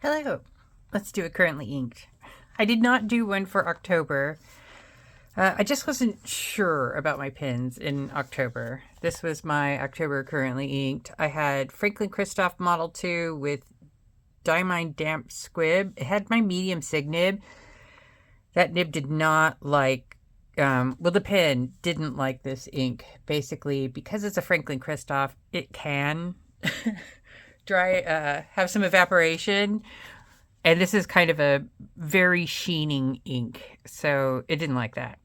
Hello. Let's do a currently inked. I did not do one for October. I just wasn't sure about my pins in October. This was my October currently inked. I had Franklin Christoph Model 2 with Diamine Damp Squib. It had my medium sig nib. That nib did not like, the pen didn't like this ink. Basically, because it's a Franklin Christoph, it can have some evaporation. And this is kind of a very sheening ink, so it didn't like that.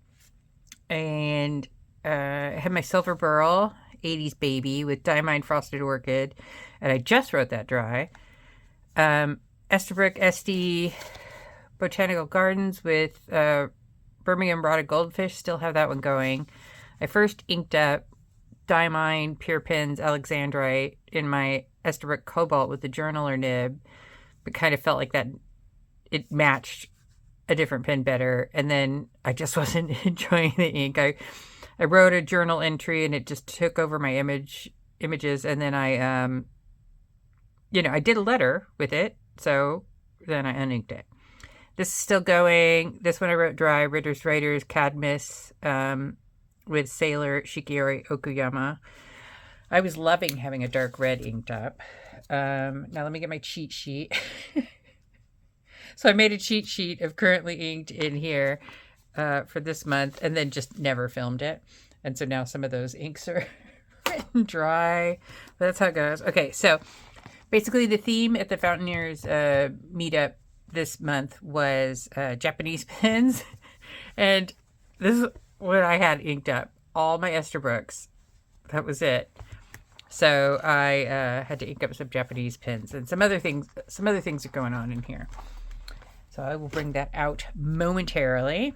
And I had my Silver Burl 80s Baby with Diamine Frosted Orchid, and I just wrote that dry. Esterbrook SD Botanical Gardens with Birmingham Rotted Goldfish, still have that one going. I first inked up Diamine Pure Pins Alexandrite in my Esterbrook Cobalt with the journaler nib, but kind of felt like that it matched a different pen better. And then I just wasn't enjoying the ink. I wrote a journal entry and it just took over my images. And then I did a letter with it. So then I uninked it. This is still going. This one I wrote dry, Ritter's Writers, Cadmus, with Sailor Shikiori Okuyama. I was loving having a dark red inked up. Now let me get my cheat sheet. So I made a cheat sheet of currently inked in here for this month, and then just never filmed it. And so now some of those inks are written dry. But that's how it goes. Okay, so basically the theme at the Fountaineers meetup this month was Japanese pens. And this is what I had inked up. All my Esterbrooks. That was it. So I had to ink up some Japanese pins and some other things. Some other things are going on in here. So I will bring that out momentarily.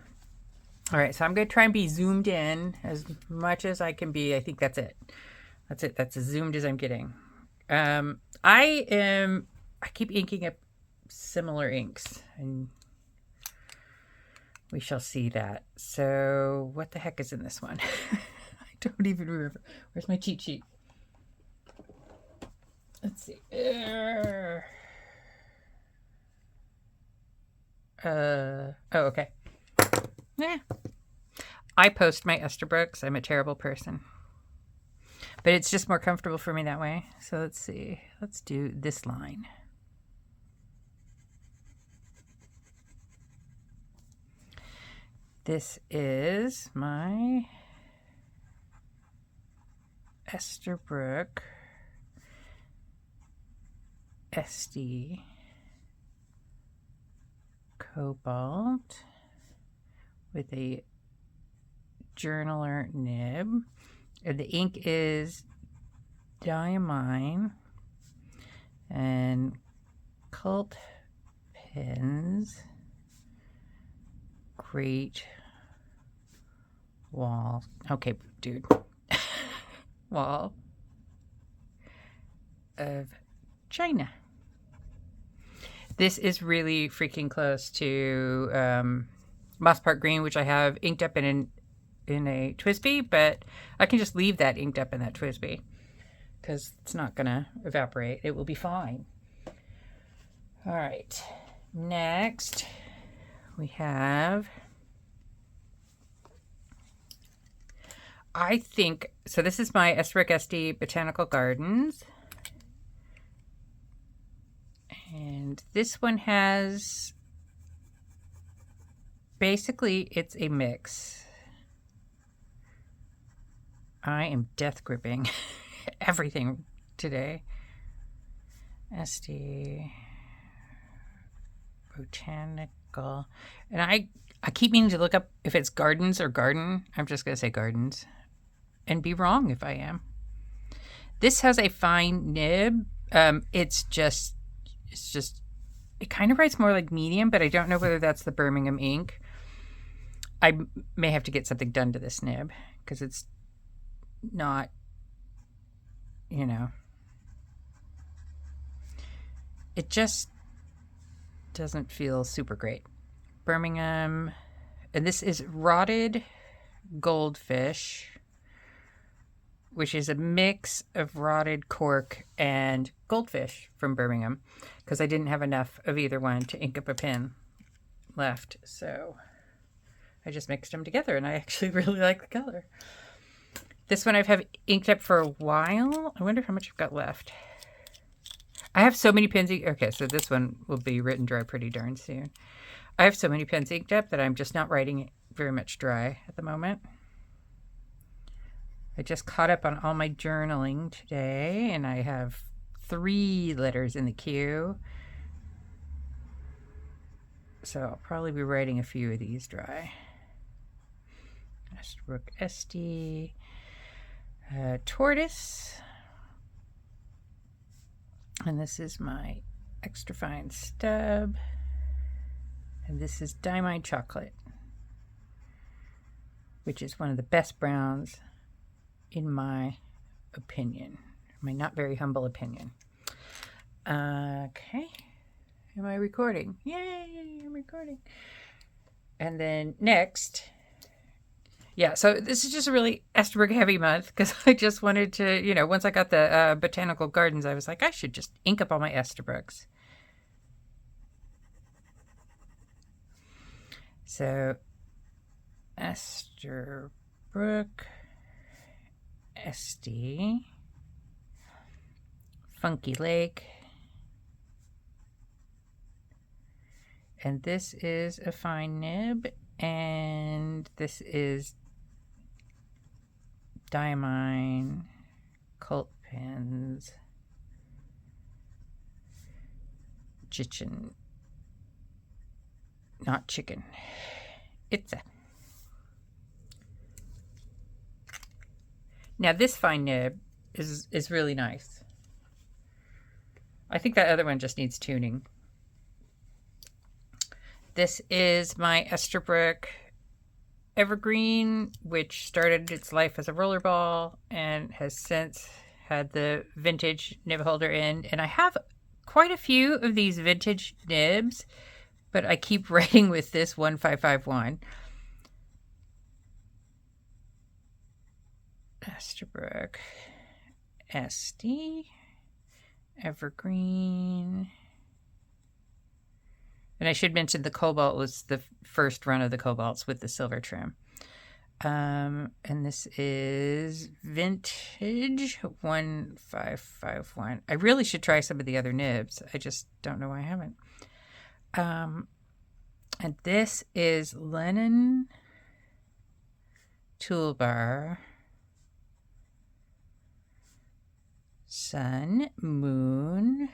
All right, so I'm going to try and be zoomed in as much as I can be. I think that's it. That's it. That's as zoomed as I'm getting. I keep inking up similar inks, and we shall see that. So what the heck is in this one? I don't even remember. Where's my cheat sheet? Let's see. Okay. Yeah. I post my Esterbrooks. I'm a terrible person. But it's just more comfortable for me that way. So let's see. Let's do this line. This is my Esterbrook SD Cobalt with a journaler nib. And the ink is Diamine and Cult Pens Great Wall. Okay, dude. Wall of China. This is really freaking close to Moss Park Green, which I have inked up in a TWSBI, but I can just leave that inked up in that TWSBI because it's not going to evaporate. It will be fine. All right. Next, we have, so this is my Esterbrook SD Botanical Gardens. And this one has, basically, it's a mix. I am death gripping everything today. SD Botanical. And I keep meaning to look up if it's gardens or garden. I'm just going to say gardens. And be wrong if I am. This has a fine nib. It kind of writes more like medium, but I don't know whether that's the Birmingham ink. I may have to get something done to this nib because it's not, it just doesn't feel super great. Birmingham, and this is Rotted Goldfish which is a mix of rotted cork and goldfish from Birmingham, because I didn't have enough of either one to ink up a pen left. So I just mixed them together, and I actually really like the color. This one I've had inked up for a while. I wonder how much I've got left. I have so many pens. Okay, so this one will be written dry pretty darn soon. I have so many pens inked up that I'm just not writing very much dry at the moment. I just caught up on all my journaling today, and I have 3 letters in the queue. So I'll probably be writing a few of these dry. Esterbrook Esty. Tortoise, and this is my extra fine stub, and this is Diamine Chocolate, which is one of the best browns in my opinion, my not very humble opinion. Okay, am I recording? Yay, I'm recording. And then next, yeah, so this is just a really Esterbrook heavy month, because I just wanted to, once I got the botanical gardens, I was like, I should just ink up all my Esterbrook's. So, Esterbrook, Esty, Funky Lake, and this is a fine nib, and this is Diamine Cult Pens, Chicken, not chicken. It's a. Now this fine nib is really nice. I think that other one just needs tuning. This is my Esterbrook Evergreen, which started its life as a rollerball and has since had the vintage nib holder in. And I have quite a few of these vintage nibs, but I keep writing with this 1551. Esterbrook Esty Evergreen. And I should mention the Cobalt was the first run of the Cobalts with the silver trim. And this is Vintage 1551. I really should try some of the other nibs. I just don't know why I haven't. And this is Lennon Toolbar. Sun, Moon,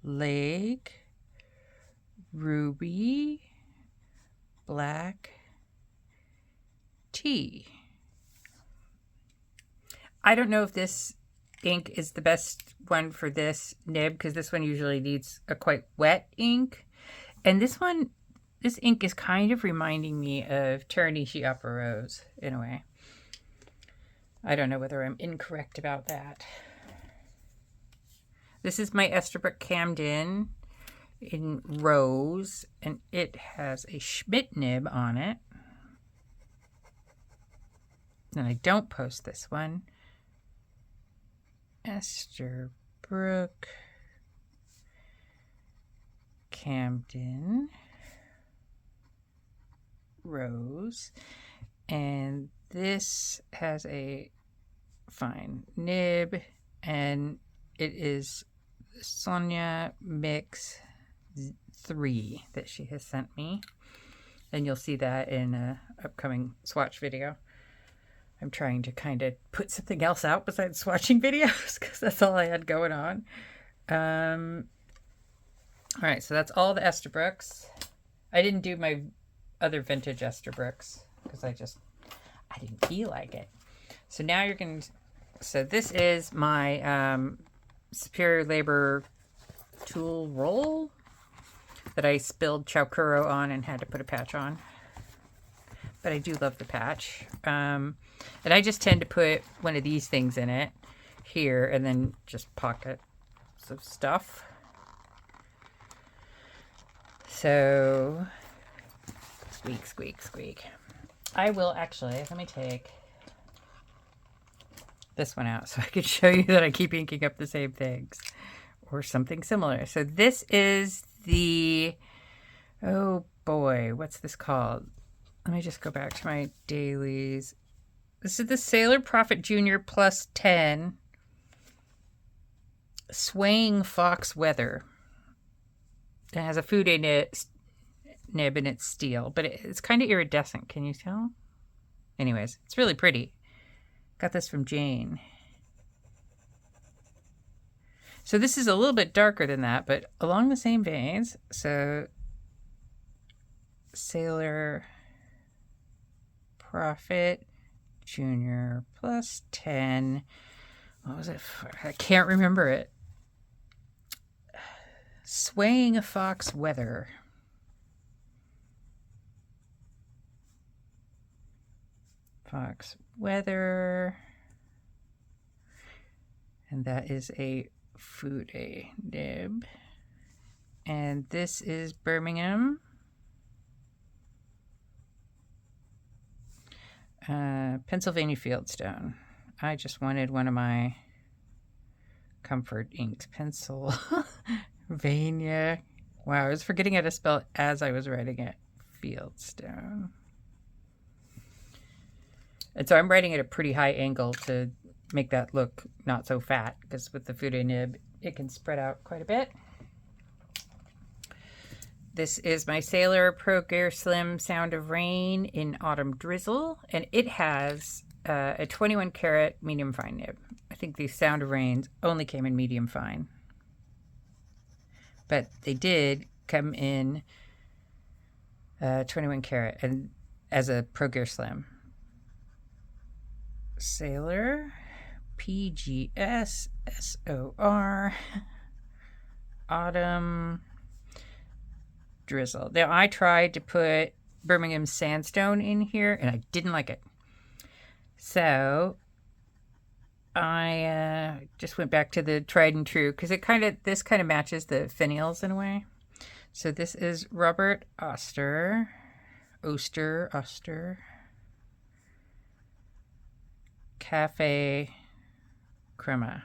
Lake, Ruby, Black, Tea. I don't know if this ink is the best one for this nib, because this one usually needs a quite wet ink. And this ink is kind of reminding me of Taranishi Opera Rose in a way. I don't know whether I'm incorrect about that. This is my Esterbrook Camden in Rose, and it has a Schmidt nib on it. And I don't post this one. Esterbrook Camden Rose, and this has a fine nib, and it is Sonia Mix 3 that she has sent me, and you'll see that in an upcoming swatch video. I'm trying to kind of put something else out besides swatching videos, because that's all I had going on. All right, so that's all the Esterbrook's. I didn't do my other vintage Esterbrook's because I didn't feel like it. So now you're going to, so this is my Superior Labor tool roll that I spilled Chaukuro on and had to put a patch on. But I do love the patch. And I just tend to put one of these things in it here and then just pockets of stuff. So, squeak, squeak, squeak. I will actually, let me take this one out so I could show you that I keep inking up the same things or something similar. So this is the, oh boy, what's this called? Let me just go back to my dailies. This is the Sailor Prophet Junior plus 10 Swaying Fox Weather. It has a Fude nib and it's steel, but it's kind of iridescent. Can you tell? Anyways, it's really pretty. Got this from Jane. So this is a little bit darker than that, but along the same veins. So Sailor Prophet Junior plus 10. What was it for? I can't remember it. Swaying Fox Weather. Fox Weather. And that is a Fude nib. And this is Birmingham. Pennsylvania Fieldstone. I just wanted one of my comfort inks. Pennsylvania. Wow, I was forgetting how to spell it as I was writing it. Fieldstone. And so I'm writing at a pretty high angle to make that look not so fat, because with the Fude nib, it can spread out quite a bit. This is my Sailor Pro Gear Slim Sound of Rain in Autumn Drizzle, and it has a 21 karat medium fine nib. I think these Sound of Rains only came in medium fine, but they did come in 21 karat and as a Pro Gear Slim. Sailor PGS SOR Autumn Drizzle. Now I tried to put Birmingham Sandstone in here and I didn't like it. So I just went back to the tried and true because this kind of matches the finials in a way. So this is Robert Oster Cafe Crema,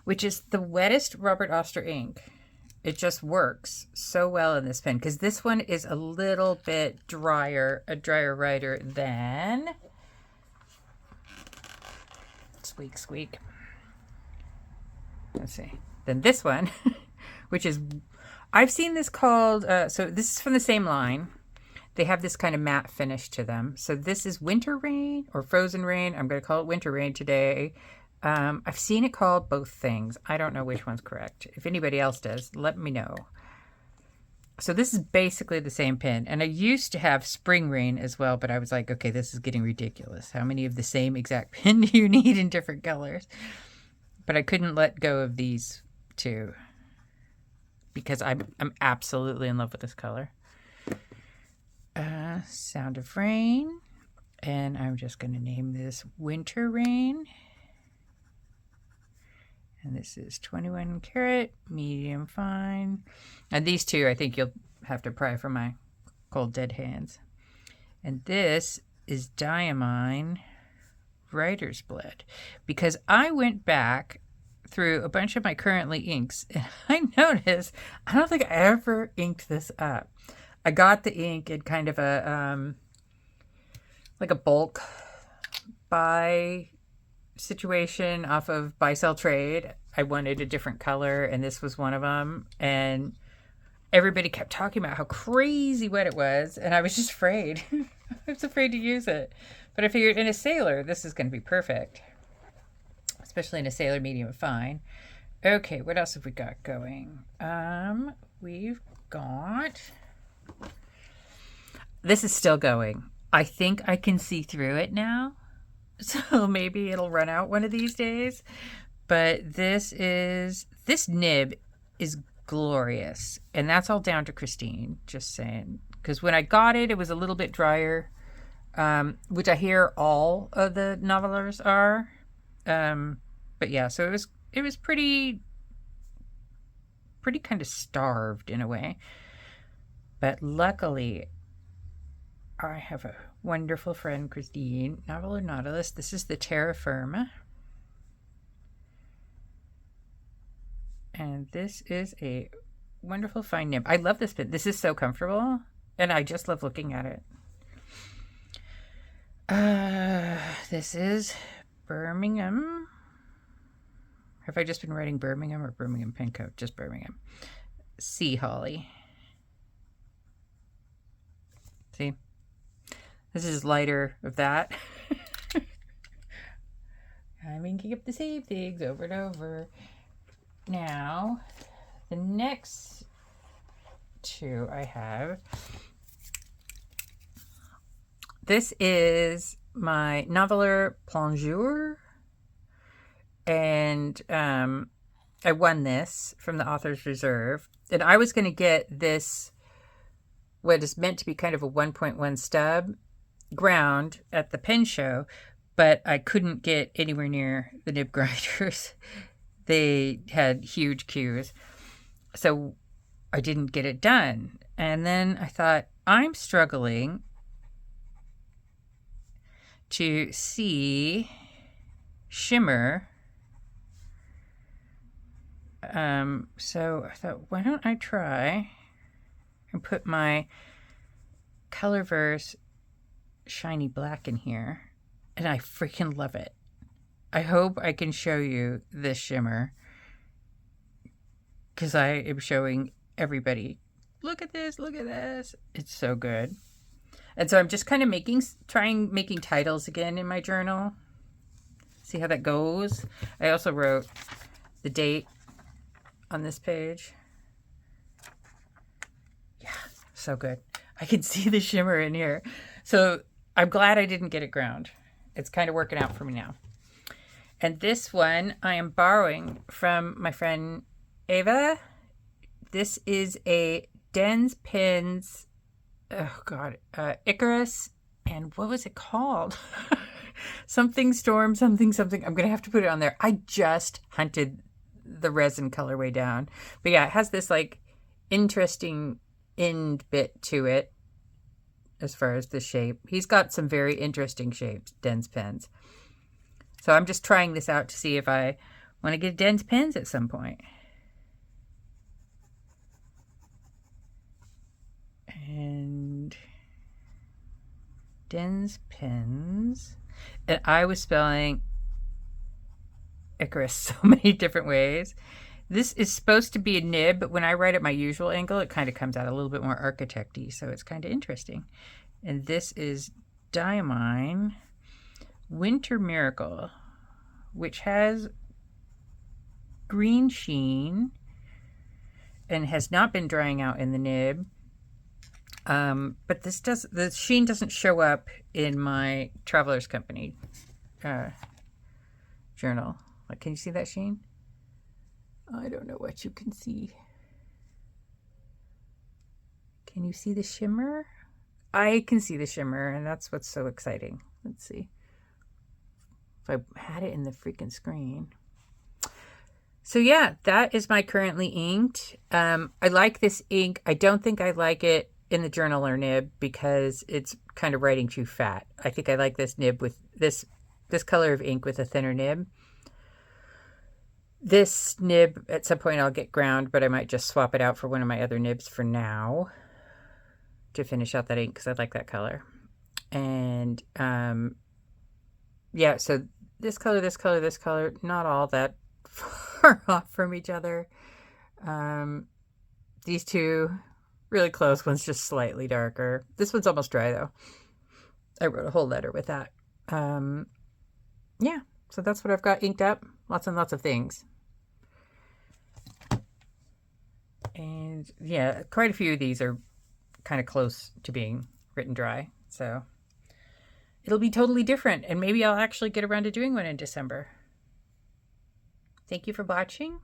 which is the wettest Robert Oster ink. It just works so well in this pen because this one is a little bit drier, a drier writer than squeak. Let's see. Then this one, which is, I've seen this called, so this is from the same line. They have this kind of matte finish to them. So this is Winter Rain or Frozen Rain. I'm going to call it Winter Rain today. I've seen it called both things. I don't know which one's correct. If anybody else does, let me know. So this is basically the same pen. And I used to have Spring Rain as well, but I was like, okay, this is getting ridiculous. How many of the same exact pen do you need in different colors? But I couldn't let go of these two because I'm absolutely in love with this color. Sound of Rain. And I'm just going to name this Winter Rain. And this is 21 karat, medium fine. And these two, I think you'll have to pry from my cold dead hands. And this is Diamine Writer's Blood. Because I went back through a bunch of my currently inks, and I noticed, I don't think I ever inked this up. I got the ink in kind of a, like a bulk buy situation off of buy sell trade. I wanted a different color and this was one of them, and everybody kept talking about how crazy wet it was and I was just afraid. I was afraid to use it, but I figured in a Sailor this is going to be perfect, especially in a Sailor medium fine. Okay, what else have we got going? We've got, this is still going. I think I can see through it now. So maybe it'll run out one of these days. But this nib is glorious. And that's all down to Christine, just saying. Because when I got it, it was a little bit drier, which I hear all of the novelers are. But yeah, so it was pretty kind of starved in a way. But luckily, I have a wonderful friend Christine. Novel or Nautilus. This is the Terra Firma. And this is a wonderful fine nib. I love this bit. This is so comfortable. And I just love looking at it. This is Birmingham. Have I just been writing Birmingham or Birmingham Pincoat? Just Birmingham. Sea Holly. See? This is lighter of that. I'm inking up the same things over and over. Now, the next two I have. This is my Noveleur Plongeur. And I won this from the Author's Reserve. And I was going to get this, what is meant to be kind of a 1.1 stub, ground at the pen show, but I couldn't get anywhere near the nib grinders. They had huge queues. So I didn't get it done. And then I thought, I'm struggling to see shimmer. So I thought, why don't I try and put my Colorverse shiny black in here. And I freaking love it. I hope I can show you this shimmer, because I am showing everybody, look at this, look at this. It's so good. And so I'm just kind of trying making titles again in my journal. See how that goes. I also wrote the date on this page. Yeah, so good. I can see the shimmer in here. So I'm glad I didn't get it ground. It's kind of working out for me now. And this one I am borrowing from my friend Ava. This is a Dens Pins, oh God, Icarus, and what was it called? Something Storm, something. I'm going to have to put it on there. I just hunted the resin colorway down. But yeah, it has this like interesting end bit to it as far as the shape. He's got some very interesting shapes, Dens Pens. So I'm just trying this out to see if I want to get Dens Pens at some point. And Dens Pens. And I was spelling Icarus so many different ways. This is supposed to be a nib, but when I write at my usual angle, it kind of comes out a little bit more architect-y, so it's kind of interesting. And this is Diamine Winter Miracle, which has green sheen and has not been drying out in the nib. But the sheen doesn't show up in my Traveler's Company journal. Like, can you see that sheen? I don't know what you can see. Can you see the shimmer? I can see the shimmer, and that's what's so exciting. Let's see. If I had it in the freaking screen. So yeah, that is my currently inked. I like this ink. I don't think I like it in the journal or nib because it's kind of writing too fat. I think I like this nib with this color of ink with a thinner nib. This nib, at some point I'll get ground, but I might just swap it out for one of my other nibs for now to finish out that ink because I like that color. And yeah, so this color, not all that far off from each other. These two, really close. One's just slightly darker. This one's almost dry though. I wrote a whole letter with that. Yeah, so that's what I've got inked up. Lots and lots of things. And yeah, quite a few of these are kind of close to being written dry. So it'll be totally different. And maybe I'll actually get around to doing one in December. Thank you for watching.